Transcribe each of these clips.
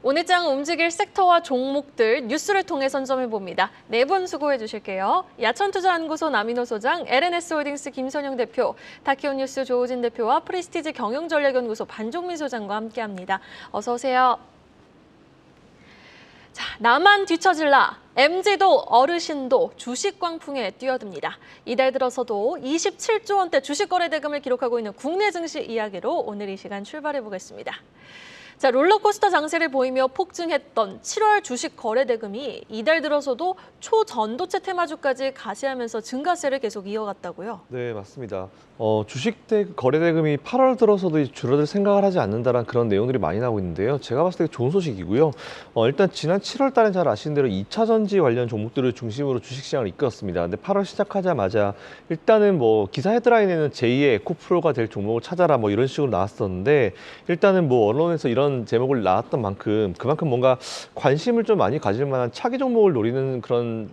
오늘장 움직일 섹터와 종목들 뉴스를 통해 선점해봅니다. 네 분 수고해 주실게요. 야천투자연구소 남인호 소장, LNS홀딩스 김선영 대표, 다키온뉴스 조우진 대표와 프리스티지 경영전략연구소 반종민 소장과 함께합니다. 어서 오세요. 자, 나만 뒤처질라. MZ도 어르신도 주식 광풍에 뛰어듭니다. 이달 들어서도 27조 원대 주식 거래 대금을 기록하고 있는 국내 증시 이야기로 오늘 이 시간 출발해 보겠습니다. 자, 롤러코스터 장세를 보이며 폭증했던 7월 주식 거래 대금이 이달 들어서도 초전도체 테마주까지 가세하면서 증가세를 계속 이어갔다고요? 네, 맞습니다. 주식 거래 대금이 8월 들어서도 줄어들 생각을 하지 않는다는 그런 내용들이 많이 나오고 있는데요. 제가 봤을 때 좋은 소식이고요. 일단 지난 7월 달에 잘 아시는 대로 2차 전지 관련 종목들을 중심으로 주식시장을 이끌었습니다. 근데 8월 시작하자마자 일단은 뭐 기사 헤드라인에는 제2의 에코프로가 될 종목을 찾아라 뭐 이런 식으로 나왔었는데 일단은 뭐 언론에서 이런 제목을 나왔던 만큼 그만큼 뭔가 관심을 좀 많이 가질 만한 차기 종목을 노리는 그런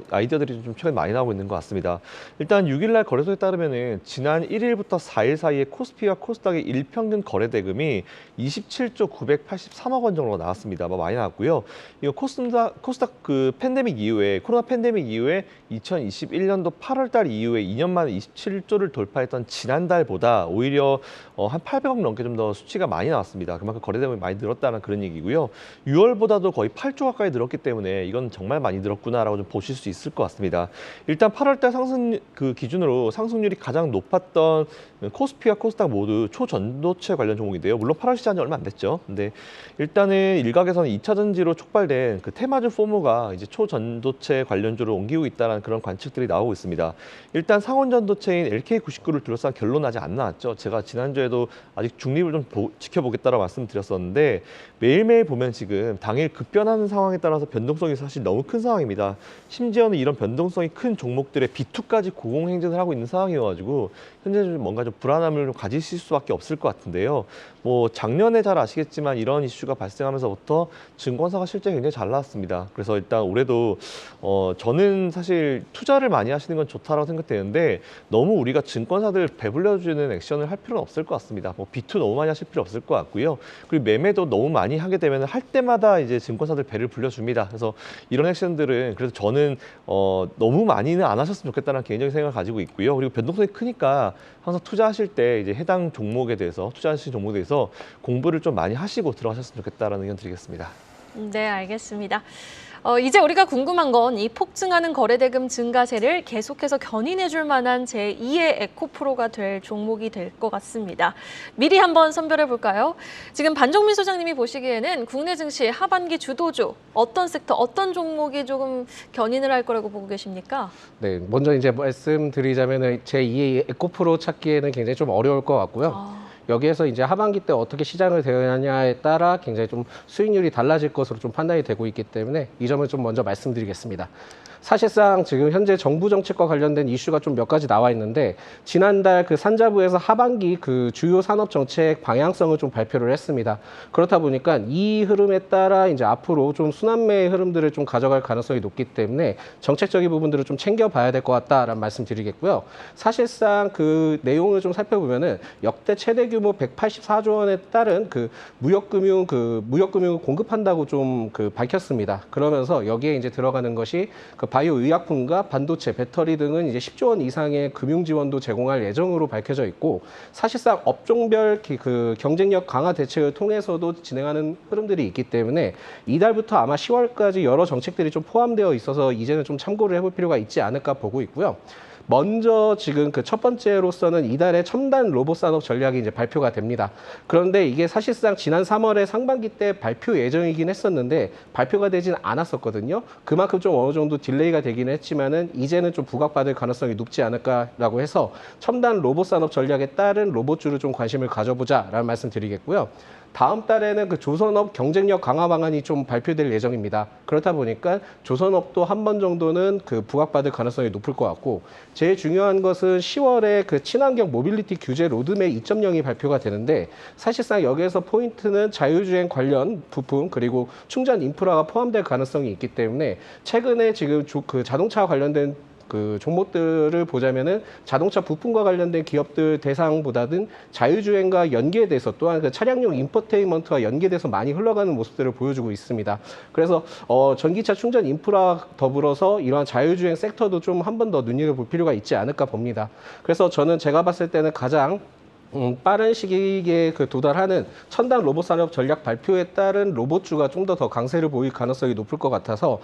아이디어들이 좀 최근에 많이 나오고 있는 것 같습니다. 일단 6일날 거래소에 따르면은 지난 1일부터 4일 사이에 코스피와 코스닥의 일평균 거래 대금이 27조 983억 원 정도가 나왔습니다. 많이 나왔고요. 이거 코스닥 그 팬데믹 이후에 코로나 팬데믹 이후에 2021년도 8월 달 이후에 2년 만에 27조를 돌파했던 지난달보다 오히려 한 800억 넘게 좀 더 수치가 많이 나왔습니다. 그만큼 거래 대금이 많이 늘었다는 그런 얘기고요. 6월보다도 거의 8조 가까이 늘었기 때문에 이건 정말 많이 늘었구나라고 좀 보실 수 있을 것 같습니다. 일단 8월 달 기준으로 상승률이 가장 높았던 코스피와 코스닥 모두 초전도체 관련 종목인데요. 물론 8월 시작한 지 얼마 안 됐죠. 근데 일단은 일각에서는 2차 전지로 촉발된 그 테마주 포무가 이제 초전도체 관련주로 옮기고 있다는 그런 관측들이 나오고 있습니다. 일단 상온 전도체인 LK99를 둘러싼 결론은 아직 안 나왔죠. 제가 지난주에도 아직 중립을 좀 지켜보겠다라고 말씀드렸었는데 매일매일 보면 지금 당일 급변하는 상황에 따라서 변동성이 사실 너무 큰 상황입니다. 심지어는 이런 변동성이 큰 종목들의 B2까지 고공행진을 하고 있는 상황이어가지고 현재 좀 뭔가 좀 불안함을 좀 가지실 수밖에 없을 것 같은데요. 뭐 작년에 잘 아시겠지만 이런 이슈가 발생하면서부터 증권사가 실제 굉장히 잘 나왔습니다. 그래서 일단 올해도 저는 사실 투자를 많이 하시는 건 좋다라고 생각되는데 너무 우리가 증권사들 배불려주는 액션을 할 필요는 없을 것 같습니다. 뭐 B2 너무 많이 하실 필요 없을 것 같고요. 그리고 매매도 너무 많이 하게 되면 할 때마다 이제 증권사들 배를 불려줍니다. 그래서 이런 액션들은 그래서 저는 너무 많이는 안 하셨으면 좋겠다는 개인적인 생각을 가지고 있고요. 그리고 변동성이 크니까 항상 투자하실 때 이제 해당 종목에 대해서 투자하시는 종목에 대해서 공부를 좀 많이 하시고 들어가셨으면 좋겠다라는 의견 드리겠습니다. 네, 알겠습니다. 이제 우리가 궁금한 건 이 폭증하는 거래대금 증가세를 계속해서 견인해줄 만한 제2의 에코프로가 될 종목이 될 것 같습니다. 미리 한번 선별해 볼까요? 지금 반종민 소장님이 보시기에는 국내 증시 하반기 주도주 어떤 섹터, 어떤 종목이 조금 견인을 할 거라고 보고 계십니까? 네, 먼저 이제 말씀드리자면 제2의 에코프로 찾기에는 굉장히 좀 어려울 것 같고요. 여기에서 이제 하반기 때 어떻게 시장을 대응하냐에 따라 굉장히 좀 수익률이 달라질 것으로 좀 판단이 되고 있기 때문에 이 점을 좀 먼저 말씀드리겠습니다. 사실상 지금 현재 정부 정책과 관련된 이슈가 좀 몇 가지 나와 있는데 지난달 그 산자부에서 하반기 그 주요 산업 정책 방향성을 좀 발표를 했습니다. 그렇다 보니까 이 흐름에 따라 이제 앞으로 좀 순환매의 흐름들을 좀 가져갈 가능성이 높기 때문에 정책적인 부분들을 좀 챙겨봐야 될 것 같다라는 말씀 드리겠고요. 사실상 그 내용을 좀 살펴보면은 역대 최대 규모 184조 원에 따른 그 무역금융을 공급한다고 좀 밝혔습니다. 그러면서 여기에 이제 들어가는 것이 그 바이오 의약품과 반도체, 배터리 등은 이제 10조 원 이상의 금융 지원도 제공할 예정으로 밝혀져 있고 사실상 업종별 그 경쟁력 강화 대책을 통해서도 진행하는 흐름들이 있기 때문에 이달부터 아마 10월까지 여러 정책들이 좀 포함되어 있어서 이제는 좀 참고를 해볼 필요가 있지 않을까 보고 있고요. 먼저 지금 그 첫 번째로서는 이달에 첨단 로봇 산업 전략이 이제 발표가 됩니다. 그런데 이게 사실상 지난 3월에 상반기 때 발표 예정이긴 했었는데 발표가 되진 않았었거든요. 그만큼 좀 어느 정도 딜레이가 되긴 했지만은 이제는 좀 부각받을 가능성이 높지 않을까라고 해서 첨단 로봇 산업 전략에 따른 로봇주를 좀 관심을 가져보자라는 말씀 드리겠고요. 다음 달에는 그 조선업 경쟁력 강화 방안이 좀 발표될 예정입니다. 그렇다 보니까 조선업도 한 번 정도는 그 부각받을 가능성이 높을 것 같고 제일 중요한 것은 10월에 그 친환경 모빌리티 규제 로드맵 2.0이 발표가 되는데 사실상 여기에서 포인트는 자율주행 관련 부품 그리고 충전 인프라가 포함될 가능성이 있기 때문에 최근에 지금 그 자동차 관련된 그 종목들을 보자면은 자동차 부품과 관련된 기업들 대상보다는 자율주행과 연계돼서 또한 그 차량용 인포테인먼트와 연계돼서 많이 흘러가는 모습들을 보여주고 있습니다. 그래서 전기차 충전 인프라 더불어서 이러한 자율주행 섹터도 좀 한 번 더 눈여겨볼 필요가 있지 않을까 봅니다. 그래서 저는 제가 봤을 때는 가장 빠른 시기에 그 도달하는 첨단 로봇 산업 전략 발표에 따른 로봇주가 좀 더 강세를 보일 가능성이 높을 것 같아서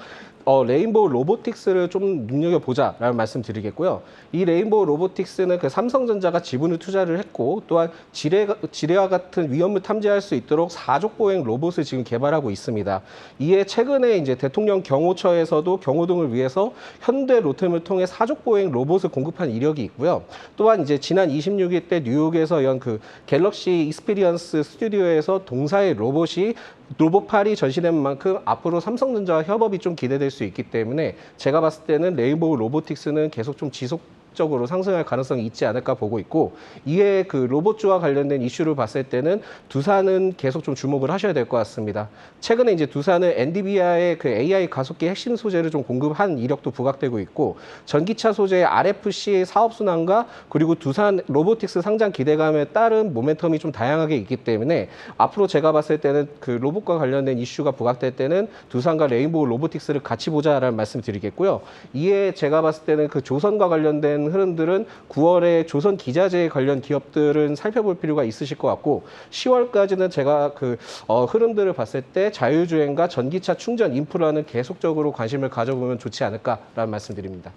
레인보우 로보틱스를 좀 눈여겨보자라는 말씀 드리겠고요. 이 레인보우 로보틱스는 그 삼성전자가 지분을 투자를 했고 또한 지뢰와 같은 위험을 탐지할 수 있도록 사족보행 로봇을 지금 개발하고 있습니다. 이에 최근에 이제 대통령 경호처에서도 경호등을 위해서 현대 로템을 통해 사족보행 로봇을 공급한 이력이 있고요. 또한 이제 지난 26일 때 뉴욕에서 연 그 갤럭시 익스피리언스 스튜디오에서 동사의 로봇팔이 전시된 만큼 앞으로 삼성전자와 협업이 좀 기대될 수 있기 때문에 제가 봤을 때는 레인보우 로보틱스는 계속 좀 지속적으로 상승할 가능성이 있지 않을까 보고 있고, 이에 그 로봇주와 관련된 이슈를 봤을 때는 두산은 계속 좀 주목을 하셔야 될 것 같습니다. 최근에 이제 두산은 엔비디아의 그 AI 가속기 핵심 소재를 좀 공급한 이력도 부각되고 있고, 전기차 소재의 RFC 사업 순환과 그리고 두산 로보틱스 상장 기대감에 따른 모멘텀이 좀 다양하게 있기 때문에 앞으로 제가 봤을 때는 그 로봇과 관련된 이슈가 부각될 때는 두산과 레인보우 로보틱스를 같이 보자라는 말씀 드리겠고요. 이에 제가 봤을 때는 그 조선과 관련된 흐름들은 9월에 조선 기자재 관련 기업들은 살펴볼 필요가 있으실 것 같고, 10월까지는 제가 그 흐름들을 봤을 때 자율주행과 전기차 충전 인프라는 계속적으로 관심을 가져보면 좋지 않을까라는 말씀드립니다.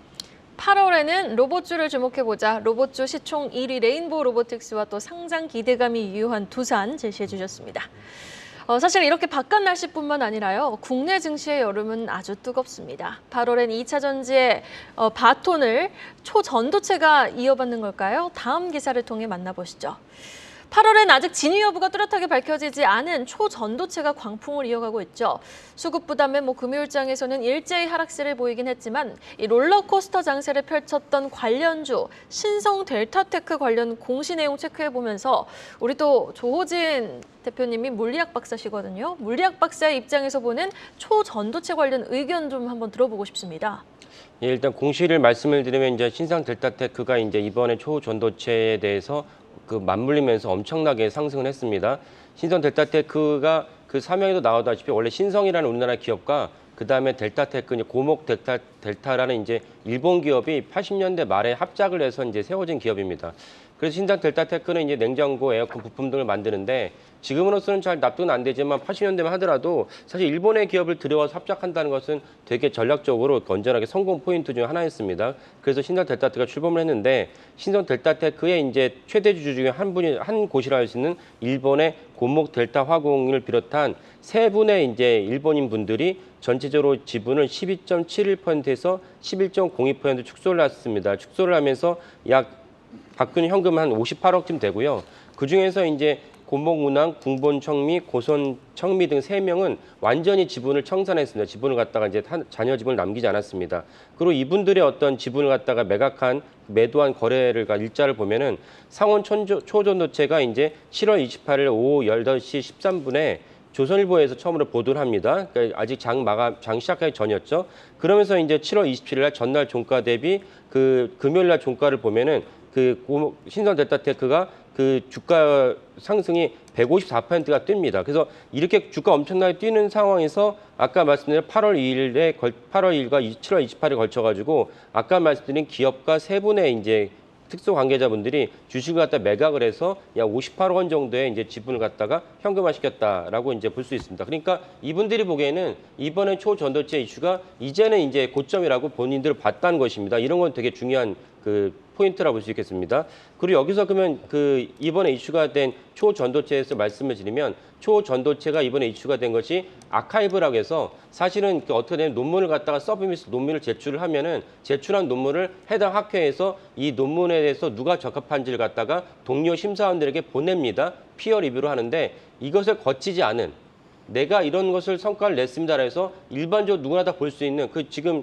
8월에는 로봇주를 주목해보자. 로봇주 시총 1위 레인보우 로보틱스와 또 상장 기대감이 유효한 두산 제시해 주셨습니다. 사실 이렇게 바깥 날씨뿐만 아니라요. 국내 증시의 여름은 아주 뜨겁습니다. 8월엔 2차 전지의 바톤을 초전도체가 이어받는 걸까요? 다음 기사를 통해 만나보시죠. 8월엔 아직 진위 여부가 뚜렷하게 밝혀지지 않은 초전도체가 광풍을 이어가고 있죠. 수급 부담에 금요일장에서는 일제히 하락세를 보이긴 했지만 이 롤러코스터 장세를 펼쳤던 관련주 신성 델타테크 관련 공시 내용 체크해보면서 우리 또 조호진 대표님이 물리학 박사시거든요. 물리학 박사의 입장에서 보는 초전도체 관련 의견 좀 한번 들어보고 싶습니다. 예, 일단 공시를 말씀을 드리면 이제 신성 델타테크가 이제 이번에 초전도체에 대해서 그 맞물리면서 엄청나게 상승을 했습니다. 신성 델타테크가 그 사명에도 나오다시피 원래 신성이라는 우리나라 기업과 그 다음에 델타테크, 이제 고목 델타라는 이제 일본 기업이 80년대 말에 합작을 해서 이제 세워진 기업입니다. 그래서 신성 델타테크는 이제 냉장고, 에어컨 부품 등을 만드는데 지금으로서는 잘 납득은 안 되지만 80년대만 하더라도 사실 일본의 기업을 들여와서 합작한다는 것은 되게 전략적으로 건전하게 성공 포인트 중 하나였습니다. 그래서 신성 델타테크가 출범을 했는데 신성 델타테크의 이제 최대주 중에 한 곳이라 할 수 있는 일본의 고목 델타 화공을 비롯한 세 분의 이제 일본인 분들이 전체적으로 지분을 12.71%에서 11.02% 축소를 했습니다. 축소를 하면서 약 박근혜 현금 한 58억쯤 되고요. 그 중에서 이제 고목문항, 궁본청미, 고선청미 등 3명은 완전히 지분을 청산했습니다. 지분을 갖다가 이제 자녀 지분을 남기지 않았습니다. 그리고 이분들의 어떤 지분을 갖다가 매도한 거래를 일자를 보면은 상원 초전도체가 이제 7월 28일 오후 8시 13분에 조선일보에서 처음으로 보도를 합니다. 그러니까 아직 장 시작하기 전이었죠. 그러면서 이제 7월 27일 날 전날 종가 대비 그 금요일 날 종가를 보면은 그 신성 델타테크가 그 주가 상승이 154%가 뜹니다. 그래서 이렇게 주가 엄청나게 뛰는 상황에서 아까 말씀드린 8월 2일과 7월 28일에 걸쳐가지고 아까 말씀드린 기업과 세 분의 이제 특수 관계자분들이 주식을 갖다 매각을 해서 약 58억 원 정도의 이제 지분을 갖다가 현금화시켰다라고 이제 볼 수 있습니다. 그러니까 이분들이 보기에는 이번에 초전도체 이슈가 이제는 이제 고점이라고 본인들 봤다는 것입니다. 이런 건 되게 중요한 그 포인트라고 볼 수 있겠습니다. 그리고 여기서 그러면 그 이번에 이슈가 된 초전도체에서 말씀을 드리면 초전도체가 이번에 이슈가 된 것이 아카이브라고 해서 사실은 그 어떻게 되면 논문을 갖다가 서브미스 논문을 제출을 하면은 제출한 논문을 해당 학회에서 이 논문에 대해서 누가 적합한지를 갖다가 동료 심사원들에게 보냅니다. 피어 리뷰를 하는데 이것을 거치지 않은 내가 이런 것을 성과를 냈습니다. 해서 일반적으로 누구나 다 볼 수 있는 그 지금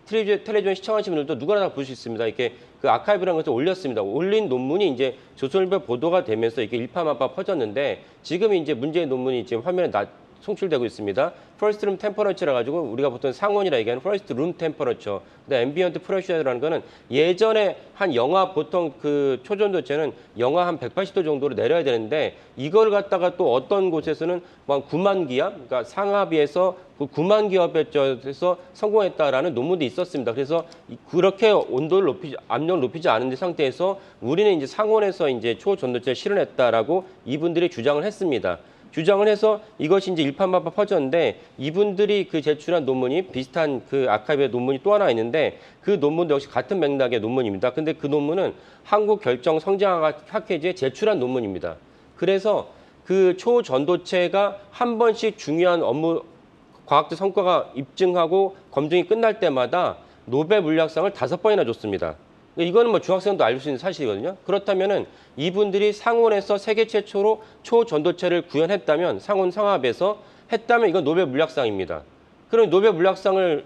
텔레비전 시청하시는 분들도 누구나 다 볼 수 있습니다. 이렇게 그 아카이브라는 것을 올렸습니다. 올린 논문이 이제 조선일보 보도가 되면서 이게 일파만파 퍼졌는데 지금 이제 문제의 논문이 지금 화면에 송출되고 있습니다. 퍼스트 룸 템퍼러처라 가지고 우리가 보통 상온이라 얘기하는 퍼스트 룸 템퍼러처. 근데 앰비언트 프레셔라는 거는 예전에 한 영하 보통 그 초전도체는 영하 한 180도 정도로 내려야 되는데 이걸 갖다가 또 어떤 곳에서는 뭐 9만 기압, 그러니까 상하비에서 9만 기압에서 성공했다라는 논문도 있었습니다. 그래서 그렇게 온도를 압력을 높이지 않은 상태에서 우리는 이제 상온에서 이제 초전도체를 실현했다라고 이분들이 주장을 했습니다. 주장을 해서 이것이 이제 일파만파 퍼졌는데 이분들이 그 제출한 논문이 비슷한 그 아카이브의 논문이 또 하나 있는데 그 논문도 역시 같은 맥락의 논문입니다. 근데 그 논문은 한국결정성장학회지에 제출한 논문입니다. 그래서 그 초전도체가 한 번씩 중요한 업무 과학적 성과가 입증하고 검증이 끝날 때마다 노벨 물리학상을 5번이나 줬습니다. 이거는 뭐 중학생도 알 수 있는 사실이거든요. 그렇다면은 이분들이 상온에서 세계 최초로 초전도체를 구현했다면 상온 상압에서 했다면 이건 노벨 물리학상입니다. 그럼 노벨 물리학상을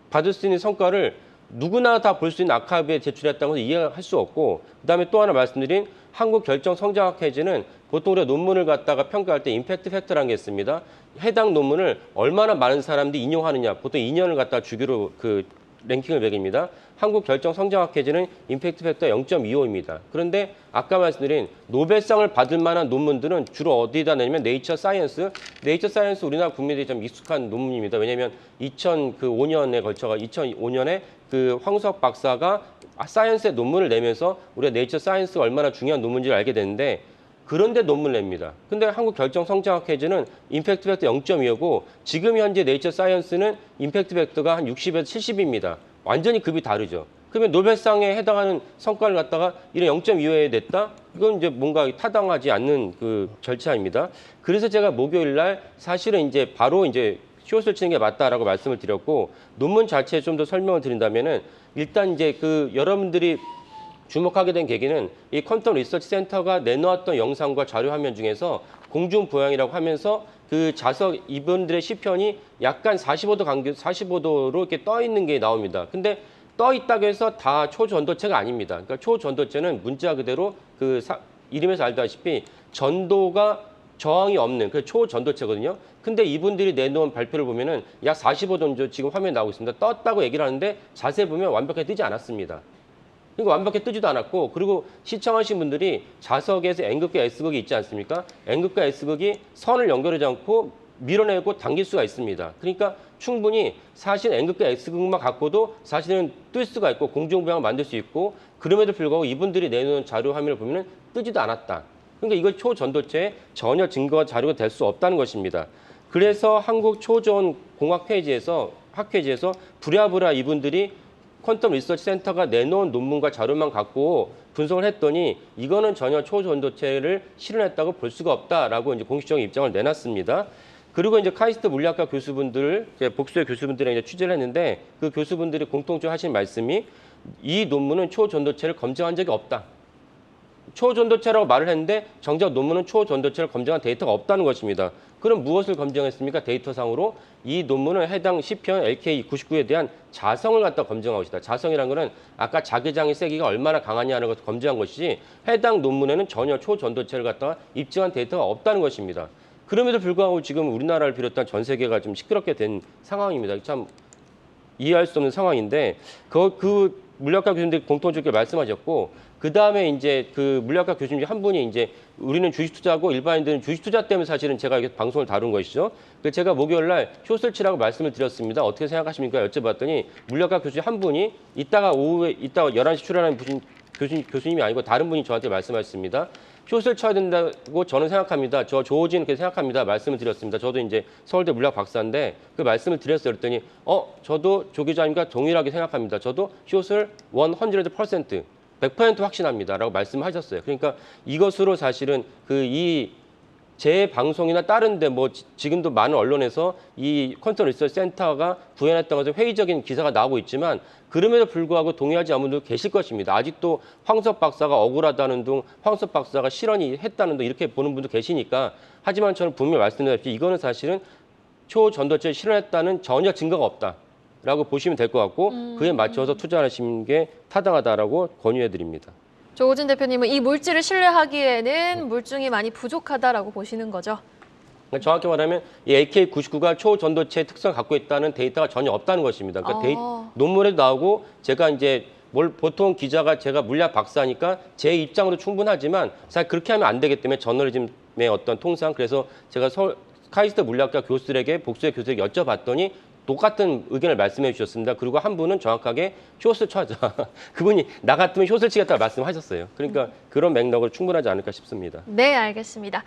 받을 수 있는 성과를 누구나 다 볼 수 있는 아카이브에 제출했다는 것을 이해할 수 없고 그다음에 또 하나 말씀드린 한국결정성장학회지는 보통 우리가 논문을 갖다가 평가할 때 임팩트 팩터라는 게 있습니다. 해당 논문을 얼마나 많은 사람들이 인용하느냐 보통 2년을 갖다가 주기로 그 랭킹을 매깁니다. 한국결정성장학회지는 임팩트 팩터 0.25입니다. 그런데 아까 말씀드린 노벨상을 받을 만한 논문들은 주로 어디다 내냐면 네이처 사이언스. 네이처 사이언스 우리나라 국민들이 좀 익숙한 논문입니다. 왜냐하면 2005년에 걸쳐가 2005년에 그 황수학 박사가 사이언스의 논문을 내면서 우리가 네이처 사이언스가 얼마나 중요한 논문인지를 알게 됐는데 그런데 논문을 냅니다. 근데 한국결정성장학회지는 임팩트 팩터 0.25고 지금 현재 네이처 사이언스는 임팩트 팩터가 한 60에서 70입니다. 완전히 급이 다르죠. 그러면 노벨상에 해당하는 성과를 갖다가 이런 0.25에 냈다? 이건 이제 뭔가 타당하지 않는 그 절차입니다. 그래서 제가 목요일 날 사실은 이제 바로 이제 숏을 치는 게 맞다라고 말씀을 드렸고 논문 자체에 좀 더 설명을 드린다면은 일단 이제 그 여러분들이 주목하게 된 계기는 이 퀀텀 리서치 센터가 내놓았던 영상과 자료 화면 중에서 공중부양이라고 하면서 그 자석 이분들의 시편이 약간 45도 간격, 45도로 이렇게 떠 있는 게 나옵니다. 근데 떠 있다고 해서 다 초전도체가 아닙니다. 그러니까 초전도체는 문자 그대로 그 이름에서 알다시피 전도가 저항이 없는 그 초전도체거든요. 근데 이분들이 내놓은 발표를 보면은 약 45도 정도 지금 화면에 나오고 있습니다. 떴다고 얘기를 하는데 자세히 보면 완벽하게 뜨지 않았습니다. 그러니까 완벽히 뜨지도 않았고 그리고 시청하신 분들이 자석에서 N극과 S극이 있지 않습니까? N극과 S극이 선을 연결하지 않고 밀어내고 당길 수가 있습니다. 그러니까 충분히 사실 N극과 S극만 갖고도 사실은 뜰 수가 있고 공중부양을 만들 수 있고 그럼에도 불구하고 이분들이 내놓은 자료 화면을 보면 뜨지도 않았다. 그러니까 이걸 초전도체에 전혀 증거와 자료가 될 수 없다는 것입니다. 그래서 한국 초전공학 페이지에서 학회지에서 부랴부랴 이분들이 퀀텀 리서치 센터가 내놓은 논문과 자료만 갖고 분석을 했더니 이거는 전혀 초전도체를 실현했다고 볼 수가 없다라고 이제 공식적인 입장을 내놨습니다. 그리고 이제 카이스트 물리학과 교수분들, 복수의 교수분들이랑 이제 취재를 했는데 그 교수분들이 공통적으로 하신 말씀이 이 논문은 초전도체를 검증한 적이 없다. 초전도체라고 말을 했는데 정작 논문은 초전도체를 검증한 데이터가 없다는 것입니다. 그럼 무엇을 검증했습니까? 데이터상으로 이 논문은 해당 시편 LK99에 대한 자성을 갖다 검증한 것이다. 자성이라는 것은 아까 자기장의 세기가 얼마나 강하냐는 것을 검증한 것이지 해당 논문에는 전혀 초전도체를 갖다가 입증한 데이터가 없다는 것입니다. 그럼에도 불구하고 지금 우리나라를 비롯한 전 세계가 좀 시끄럽게 된 상황입니다. 참 이해할 수 없는 상황인데 그 물리학과 교수님들이 공통적으로 말씀하셨고 그 다음에 이제 그 물리학과 교수님 한 분이 이제 우리는 주식 투자고 일반인들은 주식 투자 때문에 사실은 제가 이렇게 방송을 다룬 것이죠. 그래서 제가 목요일 날 숏을 치라고 말씀을 드렸습니다. 어떻게 생각하십니까? 여쭤봤더니 물리학과 교수님 한 분이 이따가 11시 출연하는 교수님이 아니고 다른 분이 저한테 말씀하셨습니다. 숏을 쳐야 된다고 저는 생각합니다. 저 조호진은 그렇게 생각합니다. 말씀을 드렸습니다. 저도 이제 서울대 물리학 박사인데 그 말씀을 드렸어요. 그랬더니 저도 조 기자님과 동일하게 생각합니다. 저도 숏을 100% 확신합니다. 라고 말씀하셨어요. 그러니까 이것으로 사실은 제 방송이나 다른데 뭐 지금도 많은 언론에서 이 퀀텀 리서치 센터가 구현했던 것에 회의적인 기사가 나오고 있지만 그럼에도 불구하고 동의하지 않는 분도 계실 것입니다. 아직도 황석 박사가 억울하다는 등 황석 박사가 실언이 했다는 등 이렇게 보는 분도 계시니까 하지만 저는 분명히 말씀드렸듯이 이거는 사실은 초전도체를 실현했다는 전혀 증거가 없다. 라고 보시면 될 것 같고 그에 맞춰서 투자하시는 게 타당하다라고 권유해드립니다. 조호진 대표님은 이 물질을 신뢰하기에는 물증이 많이 부족하다라고 보시는 거죠? 그러니까 정확히 말하면 이 AK-99가 초전도체 특성을 갖고 있다는 데이터가 전혀 없다는 것입니다. 그러니까 논문에도 나오고 제가 이제 보통 기자가 제가 물리학 박사니까 제 입장으로 충분하지만 사실 그렇게 하면 안 되기 때문에 저널리즘의 어떤 통상 그래서 제가 서울 카이스트 물리학과 교수들에게 복수의 교수에게 여쭤봤더니 똑같은 의견을 말씀해 주셨습니다. 그리고 한 분은 정확하게 숏을 쳐자. 그분이 나 같으면 숏을 치겠다고 말씀하셨어요. 그러니까 그런 맥락으로 충분하지 않을까 싶습니다. 네, 알겠습니다.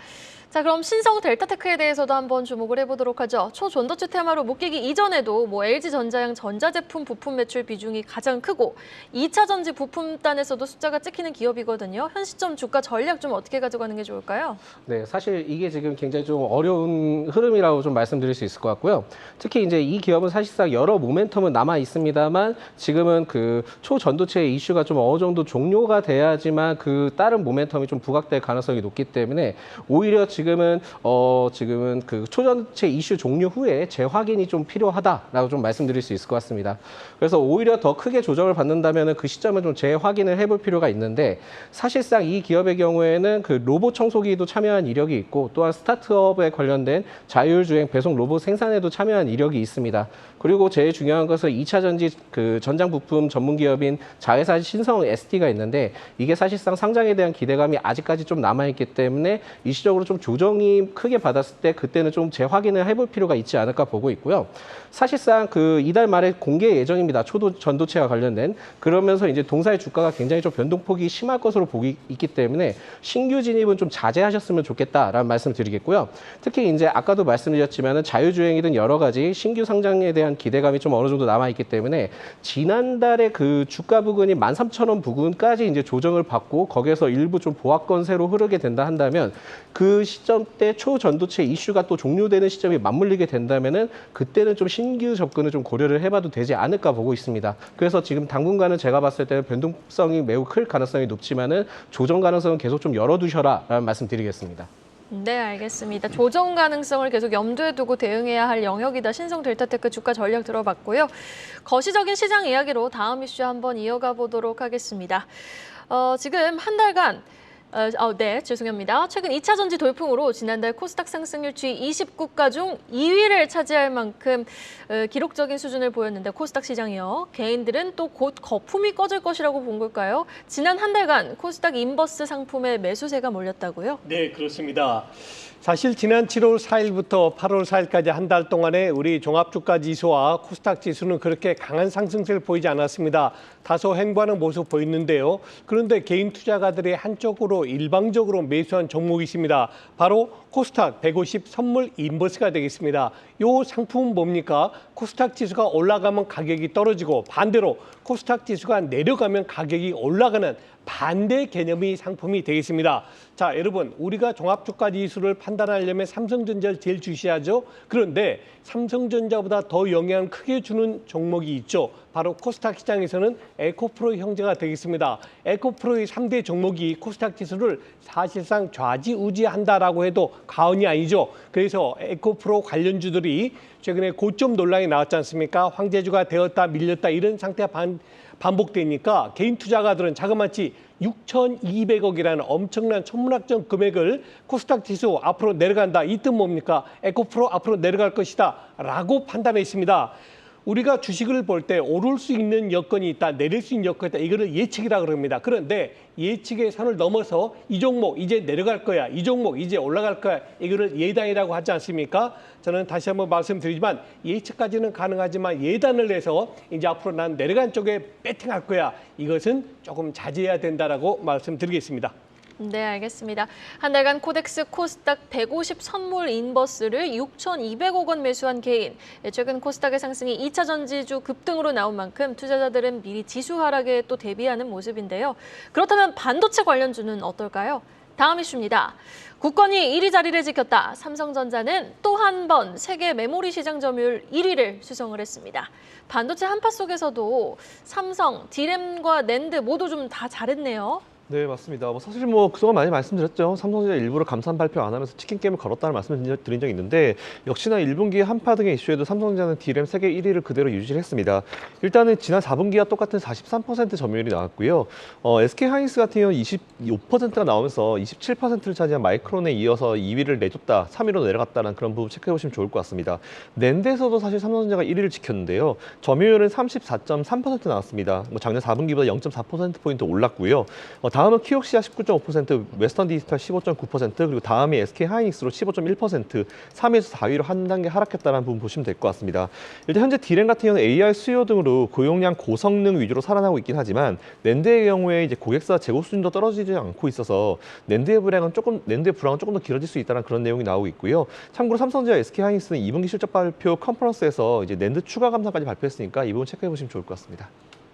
자, 그럼 신성 델타테크에 대해서도 한번 주목을 해보도록 하죠. 초전도체 테마로 묶이기 이전에도 LG전자형 전자제품 부품 매출 비중이 가장 크고 2차 전지 부품단에서도 숫자가 찍히는 기업이거든요. 현 시점 주가 전략 좀 어떻게 가져가는 게 좋을까요? 네, 사실 이게 지금 굉장히 좀 어려운 흐름이라고 좀 말씀드릴 수 있을 것 같고요. 특히 이제 이 기업은 사실상 여러 모멘텀은 남아 있습니다만 지금은 그 초전도체 이슈가 좀 어느 정도 종료가 돼야지만 그 다른 모멘텀이 좀 부각될 가능성이 높기 때문에 오히려 지금은 그 초전도체 이슈 종료 후에 재확인이 좀 필요하다라고 좀 말씀드릴 수 있을 것 같습니다. 그래서 오히려 더 크게 조정을 받는다면 그 시점을 좀 재확인을 해볼 필요가 있는데 사실상 이 기업의 경우에는 그 로봇 청소기도 참여한 이력이 있고 또한 스타트업에 관련된 자율주행 배송 로봇 생산에도 참여한 이력이 있습니다. 그리고 제일 중요한 것은 2차 전지 그 전장 부품 전문 기업인 자회사 신성 ST가 있는데 이게 사실상 상장에 대한 기대감이 아직까지 좀 남아있기 때문에 일시적으로 좀 조정이 크게 받았을 때 그때는 좀 재확인을 해볼 필요가 있지 않을까 보고 있고요. 사실상 그 이달 말에 공개 예정입니다. 초전도체와 관련된. 그러면서 이제 동사의 주가가 굉장히 좀 변동폭이 심할 것으로 보기 있기 때문에 신규 진입은 좀 자제하셨으면 좋겠다라는 말씀을 드리겠고요. 특히 이제 아까도 말씀드렸지만은 자율주행이든 여러 가지 신규 상장에 대한 기대감이 좀 어느 정도 남아있기 때문에 지난달에 그 주가 부근이 13,000원 부근까지 이제 조정을 받고 거기에서 일부 좀 보합권세로 흐르게 된다 한다면 그 시점 때 초전도체 이슈가 또 종료되는 시점이 맞물리게 된다면은 그때는 좀 신규 접근을 좀 고려를 해봐도 되지 않을까 보고 있습니다. 그래서 지금 당분간은 제가 봤을 때는 변동성이 매우 클 가능성이 높지만은 조정 가능성은 계속 좀 열어두셔라라는 말씀드리겠습니다. 네, 알겠습니다. 조정 가능성을 계속 염두에 두고 대응해야 할 영역이다. 신성 델타테크 주가 전략 들어봤고요. 거시적인 시장 이야기로 다음 이슈 한번 이어가 보도록 하겠습니다. 지금 한 달간 네, 죄송합니다. 최근 2차 전지 돌풍으로 지난달 코스닥 상승률 주위 20국가 중 2위를 차지할 만큼 기록적인 수준을 보였는데 코스닥 시장이요. 개인들은 또 곧 거품이 꺼질 것이라고 본 걸까요? 지난 한 달간 코스닥 인버스 상품에 매수세가 몰렸다고요? 네, 그렇습니다. 사실 지난 7월 4일부터 8월 4일까지 한 달 동안에 우리 종합주가 지수와 코스닥 지수는 그렇게 강한 상승세를 보이지 않았습니다. 다소 횡보하는 모습 보였는데요. 그런데 개인 투자가들이 한쪽으로 일방적으로 매수한 종목이 있습니다. 바로 코스닥 150 선물 인버스가 되겠습니다. 이 상품은 뭡니까? 코스닥 지수가 올라가면 가격이 떨어지고 반대로 코스닥 지수가 내려가면 가격이 올라가는 반대 개념의 상품이 되겠습니다. 자, 여러분, 우리가 종합주가 지수를 판단하려면 삼성전자를 제일 주시하죠. 그런데 삼성전자보다 더 영향을 크게 주는 종목이 있죠. 바로 코스닥 시장에서는 에코프로 형제가 되겠습니다. 에코프로의 3대 종목이 코스닥 지수를 사실상 좌지우지한다라고 해도 과언이 아니죠. 그래서 에코프로 관련주들이 최근에 고점 논란이 나왔지 않습니까? 황제주가 되었다 밀렸다 이런 상태가 반복되니까 개인 투자가들은 자그마치 6,200억이라는 엄청난 천문학적 금액을 코스닥 지수 앞으로 내려간다. 이 뜻 뭡니까? 에코프로 앞으로 내려갈 것이다 라고 판단했습니다. 우리가 주식을 볼 때 오를 수 있는 여건이 있다, 내릴 수 있는 여건이 있다. 이거를 예측이라고 그럽니다. 그런데 예측의 선을 넘어서 이 종목 이제 내려갈 거야, 이 종목 이제 올라갈 거야. 이거를 예단이라고 하지 않습니까? 저는 다시 한번 말씀드리지만 예측까지는 가능하지만 예단을 해서 이제 앞으로 난 내려간 쪽에 배팅할 거야. 이것은 조금 자제해야 된다라고 말씀드리겠습니다. 네, 알겠습니다. 한 달간 코덱스 코스닥 150 선물 인버스를 6,200억 원 매수한 개인. 최근 코스닥의 상승이 2차 전지주 급등으로 나온 만큼 투자자들은 미리 지수 하락에 또 대비하는 모습인데요. 그렇다면 반도체 관련주는 어떨까요? 다음 이슈입니다. 국건이 1위 자리를 지켰다. 삼성전자는 또 한 번 세계 메모리 시장 점유율 1위를 수성을 했습니다. 반도체 한파 속에서도 삼성, 디램과 낸드 모두 좀 다 잘했네요. 네, 맞습니다. 사실 그동안 많이 말씀드렸죠. 삼성전자 일부러 감산 발표 안 하면서 치킨 게임을 걸었다는 말씀을 드린 적이 있는데 역시나 1분기 한파 등의 이슈에도 삼성전자는 D램 세계 1위를 그대로 유지를 했습니다. 일단은 지난 4분기와 똑같은 43% 점유율이 나왔고요. SK하이닉스 같은 경우는 25%가 나오면서 27%를 차지한 마이크론에 이어서 2위를 내줬다, 3위로 내려갔다는 그런 부분 체크해 보시면 좋을 것 같습니다. 낸드에서도 사실 삼성전자가 1위를 지켰는데요. 점유율은 34.3% 나왔습니다. 작년 4분기보다 0.4%포인트 올랐고요. 다음은 키옥시아 19.5%, 웨스턴 디지털 15.9%, 그리고 다음이 SK하이닉스로 15.1%, 3위에서 4위로 한 단계 하락했다는 부분 보시면 될 것 같습니다. 일단 현재 D램 같은 경우는 AI 수요 등으로 고용량, 고성능 위주로 살아나고 있긴 하지만 낸드의 경우에 이제 고객사 재고 수준도 떨어지지 않고 있어서 낸드의 불황은 조금 더 길어질 수 있다는 그런 내용이 나오고 있고요. 참고로 삼성전자, SK하이닉스는 2분기 실적 발표 컨퍼런스에서 이제 낸드 추가 감산까지 발표했으니까 이 부분 체크해 보시면 좋을 것 같습니다.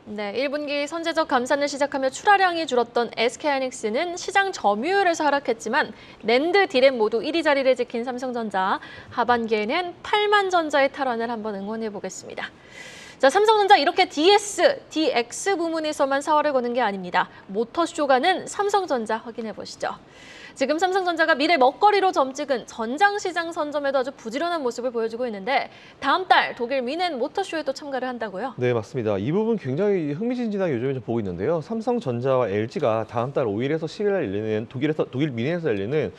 네, 1분기 선제적 감산을 시작하며 출하량이 줄었던 SK하이닉스는 시장 점유율에서 하락했지만 낸드, D램 모두 1위 자리를 지킨 삼성전자. 하반기에는 8만 전자의 탈환을 한번 응원해 보겠습니다. 자, 삼성전자 이렇게 DS, DX 부문에서만 사활을 거는 게 아닙니다. 모터쇼가는 삼성전자 확인해 보시죠. 지금 삼성전자가 미래 먹거리로 점찍은 전장시장 선점에도 아주 부지런한 모습을 보여주고 있는데 다음 달 독일 미넨 모터쇼에도 참가를 한다고요? 네, 맞습니다. 이 부분 굉장히 흥미진진하게 요즘에 좀 보고 있는데요. 삼성전자와 LG가 다음 달 5일에서 10일 날 열리는 독일 미넨에서 열리는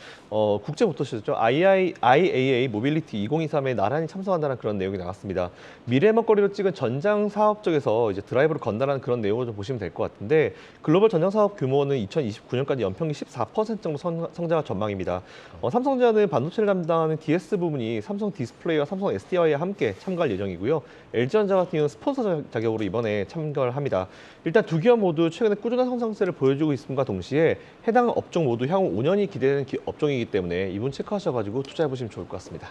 국제 모터쇼죠. IAA 모빌리티 2023에 나란히 참석한다는 그런 내용이 나왔습니다. 미래 먹거리로 찍은 전장 사업 쪽에서 이제 드라이브를 건다는 그런 내용을 좀 보시면 될 것 같은데 글로벌 전장 사업 규모는 2029년까지 연평균 14% 정도 성장할 전망입니다. 삼성전자는 반도체를 담당하는 DS 부문이 삼성 디스플레이와 삼성 SDI와 함께 참가할 예정이고요. LG전자 같은 경우는 스폰서 자격으로 이번에 참가를 합니다. 일단 두 기업 모두 최근에 꾸준한 성장세를 보여주고 있음과 동시에 해당 업종 모두 향후 5년이 기대되는 업종이기 때문에 이분 체크하셔가지고 투자해보시면 좋을 것 같습니다.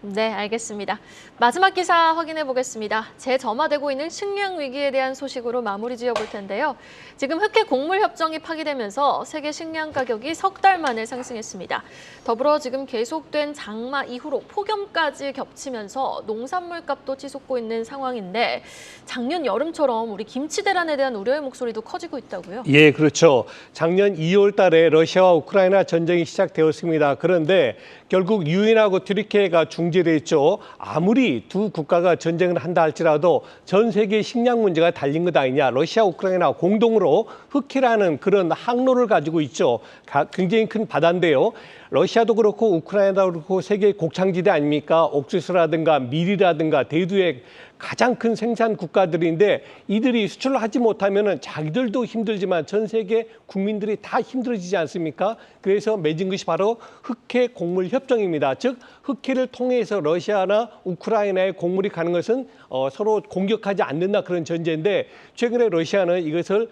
네, 알겠습니다. 마지막 기사 확인해 보겠습니다. 재점화되고 있는 식량 위기에 대한 소식으로 마무리 지어볼 텐데요. 지금 흑해 곡물 협정이 파기되면서 세계 식량 가격이 석 달 만에 상승했습니다. 더불어 지금 계속된 장마 이후로 폭염까지 겹치면서 농산물 값도 치솟고 있는 상황인데 작년 여름처럼 우리 김치 대란에 대한 우려의 목소리도 커지고 있다고요? 예, 그렇죠. 작년 2월 달에 러시아와 우크라이나 전쟁이 시작되었습니다. 그런데 결국 유엔하고 튀르키예가 중재를 했죠. 아무리 두 국가가 전쟁을 한다 할지라도 전 세계 식량 문제가 달린 것 아니냐. 러시아, 우크라이나 공동으로 흑해라는 그런 항로를 가지고 있죠. 굉장히 큰 바다인데요. 러시아도 그렇고 우크라이나도 그렇고 세계 곡창지대 아닙니까? 옥수수라든가 밀이라든가 대두의 가장 큰 생산 국가들인데 이들이 수출을 하지 못하면은 자기들도 힘들지만 전 세계 국민들이 다 힘들어지지 않습니까? 그래서 맺은 것이 바로 흑해 곡물 협정입니다. 즉 흑해를 통해서 러시아나 우크라이나에 곡물이 가는 것은 서로 공격하지 않는다 그런 전제인데 최근에 러시아는 이것을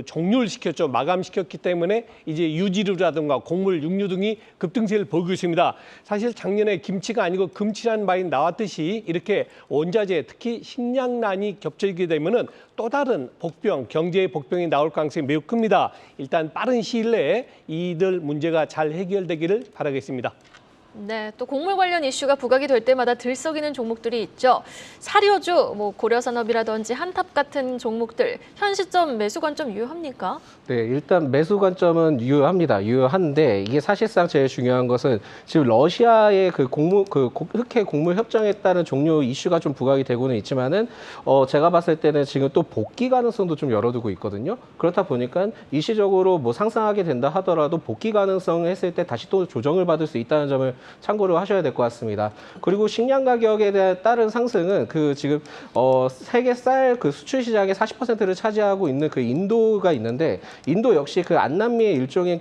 종료를 시켰죠. 마감시켰기 때문에 이제 유지류라든가 곡물, 육류 등이 급등세를 보이고 있습니다. 사실 작년에 김치가 아니고 금치라는 말이 나왔듯이 이렇게 원자재, 특히 식량난이 겹쳐지게 되면은 또 다른 복병, 경제의 복병이 나올 가능성이 매우 큽니다. 일단 빠른 시일 내에 이들 문제가 잘 해결되기를 바라겠습니다. 네, 또 곡물 관련 이슈가 부각이 될 때마다 들썩이는 종목들이 있죠. 사료주, 고려산업이라든지 한탑 같은 종목들 현 시점 매수 관점 유효합니까? 네, 일단 매수 관점은 유효합니다. 유효한데 이게 사실상 제일 중요한 것은 지금 러시아의 흑해 곡물 협정에 따른 종료 이슈가 좀 부각이 되고는 있지만은 제가 봤을 때는 지금 또 복귀 가능성도 좀 열어두고 있거든요. 그렇다 보니까 일시적으로 상승하게 된다 하더라도 복귀 가능성 했을 때 다시 또 조정을 받을 수 있다는 점을 참고로 하셔야 될 것 같습니다. 그리고 식량 가격에 따른 상승은 지금 세계 쌀 수출 시장의 40%를 차지하고 있는 인도가 있는데 인도 역시 안남미의 일종의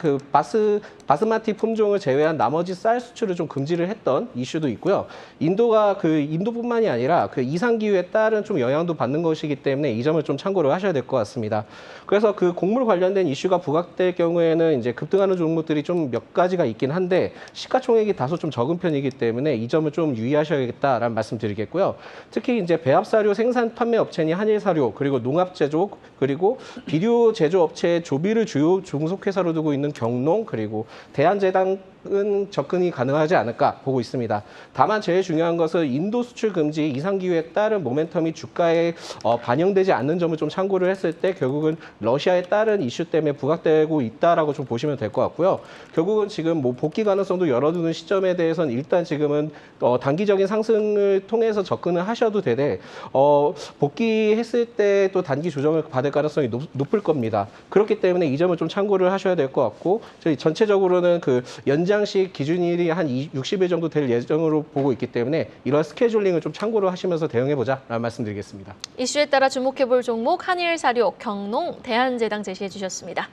바스마티 품종을 제외한 나머지 쌀 수출을 좀 금지를 했던 이슈도 있고요. 인도가 인도뿐만이 아니라 이상 기후에 따른 좀 영향도 받는 것이기 때문에 이 점을 좀 참고를 하셔야 될 것 같습니다. 그래서 곡물 관련된 이슈가 부각될 경우에는 이제 급등하는 종목들이 좀 몇 가지가 있긴 한데 시가총액이 다소 좀 적은 편이기 때문에 이 점을 좀 유의하셔야겠다라는 말씀드리겠고요. 특히 이제 배합사료 생산 판매 업체니 한일사료 그리고 농업제조 그리고 비료 제조 업체의 조비를 주요 종속회사로 두고 있는 경농 그리고 대한제당 접근이 가능하지 않을까 보고 있습니다. 다만 제일 중요한 것은 인도 수출 금지 이상 기후에 따른 모멘텀이 주가에 반영되지 않는 점을 좀 참고를 했을 때 결국은 러시아에 따른 이슈 때문에 부각되고 있다라고 좀 보시면 될 것 같고요. 결국은 지금 뭐 복귀 가능성도 열어두는 시점에 대해서는 일단 지금은 단기적인 상승을 통해서 접근을 하셔도 되되 복귀했을 때 또 단기 조정을 받을 가능성이 높을 겁니다. 그렇기 때문에 이 점을 좀 참고를 하셔야 될 것 같고 저희 전체적으로는 그 연장식 기준일이 한 60일 정도 될 예정으로 보고 있기 때문에 이러한 스케줄링을 좀 참고를 하시면서 대응해보자라는 말씀드리겠습니다. 이슈에 따라 주목해볼 종목 한일사료, 경농, 대한제당 제시해 주셨습니다.